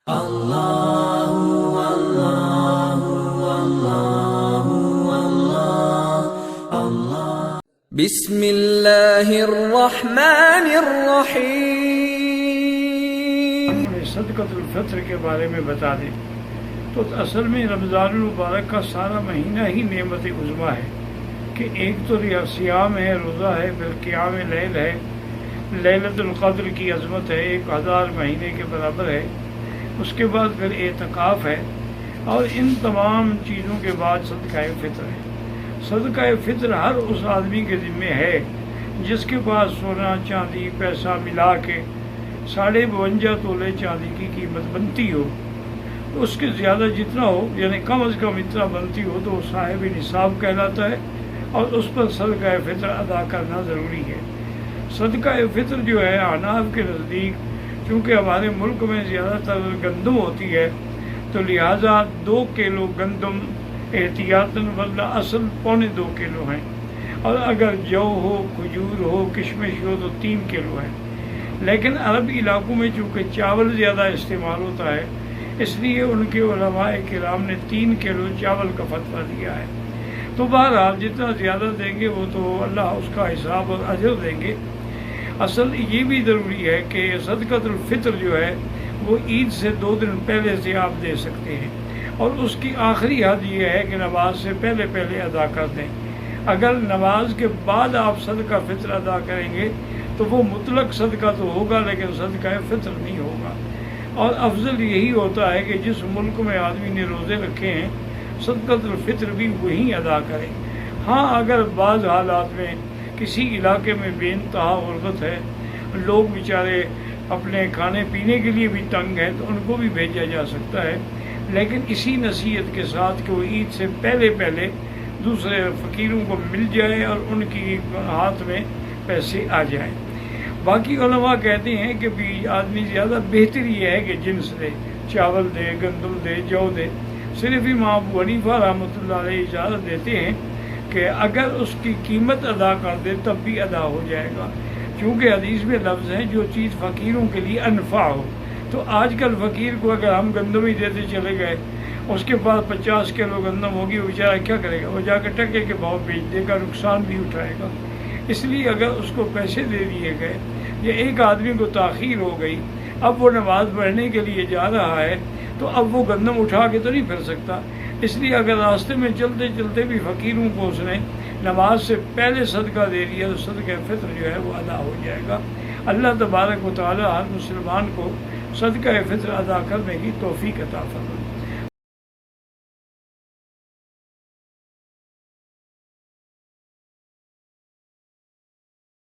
اللہ اللہ اللہ اللہ اللہ بسم اللہ الرحمن الرحیم۔ صدقۃ الفطر کے بارے میں بتا دیں تو اصل میں رمضان المبارک کا سارا مہینہ ہی نعمت عظمیٰ ہے کہ ایک تو سیام ہے، روزہ ہے، پھر قیام لیل ہے، لیلۃ القدر کی عظمت ہے، 1000 مہینے کے برابر ہے، اس کے بعد پھر اعتکاف ہے، اور ان تمام چیزوں کے بعد صدقہ فطر ہے۔ صدقہ فطر ہر اس آدمی کے ذمہ ہے جس کے پاس سونا چاندی پیسہ ملا کے 52.5 تولے چاندی کی قیمت بنتی ہو، اس کے زیادہ جتنا ہو، یعنی کم از کم اتنا بنتی ہو، تو وہ صاحب نصاب کہلاتا ہے، اور اس پر صدقہ فطر ادا کرنا ضروری ہے۔ صدقہ فطر جو ہے احناف کے نزدیک، چونکہ ہمارے ملک میں زیادہ تر گندم ہوتی ہے، تو لہٰذا 2 کلو گندم احتیاطاً، ورنہ اصل 2.25 کلو ہیں، اور اگر جو ہو، کھجور ہو، کشمش ہو تو 3 کلو ہے۔ لیکن عرب علاقوں میں چونکہ چاول زیادہ استعمال ہوتا ہے، اس لیے ان کے علماء کرام نے 3 کلو چاول کا فتویٰ دیا ہے۔ تو بہرحال جتنا زیادہ دیں گے وہ تو اللہ اس کا حساب اور اجر دیں گے۔ اصل یہ بھی ضروری ہے کہ صدقۃ الفطر جو ہے وہ عید سے 2 دن پہلے سے آپ دے سکتے ہیں، اور اس کی آخری حد یہ ہے کہ نماز سے پہلے ادا کر دیں۔ اگر نماز کے بعد آپ صدقہ فطر ادا کریں گے تو وہ مطلق صدقہ تو ہوگا، لیکن صدقہ فطر نہیں ہوگا۔ اور افضل یہی ہوتا ہے کہ جس ملک میں آدمی نے روزے رکھے ہیں، صدقۃ الفطر بھی وہیں ادا کریں۔ ہاں، اگر بعض حالات میں کسی علاقے میں بے انتہا غربت ہے، لوگ بیچارے اپنے کھانے پینے کے لیے بھی تنگ ہیں، تو ان کو بھی بھیجا جا سکتا ہے، لیکن اسی نصیحت کے ساتھ کہ وہ عید سے پہلے دوسرے فقیروں کو مل جائے اور ان کی ہاتھ میں پیسے آ جائیں۔ باقی علماء کہتے ہیں کہ بھی آدمی زیادہ بہتر یہ ہے کہ جنس دے، چاول دے، گندم دے، جو دے۔ صرف امام ابو حنیفہ رحمۃ اللہ علیہ اجازت دیتے ہیں کہ اگر اس کی قیمت ادا کر دے تب بھی ادا ہو جائے گا، کیونکہ حدیث میں لفظ ہیں جو چیز فقیروں کے لیے انفع ہو۔ تو آج کل فقیر کو اگر ہم گندم ہی دیتے چلے گئے، اس کے پاس 50 کلو گندم ہوگی، وہ بیچارہ کیا کرے گا؟ وہ جا کے ٹکے کے بھاؤ بیچ دے گا، نقصان بھی اٹھائے گا۔ اس لیے اگر اس کو پیسے دے دیے گئے، یا ایک آدمی کو تاخیر ہو گئی، اب وہ نماز پڑھنے کے لیے جا رہا ہے، تو اب وہ گندم اٹھا کے تو نہیں پھر سکتا۔ اس لیے اگر راستے میں چلتے چلتے بھی فقیروں کو اس نے نماز سے پہلے صدقہ دے دیا تو صدقہ فطر جو ہے وہ ادا ہو جائے گا۔ اللہ تبارک و تعالی ہر مسلمان کو صدقہ فطر ادا کرنے کی توفیق عطا فرمائے۔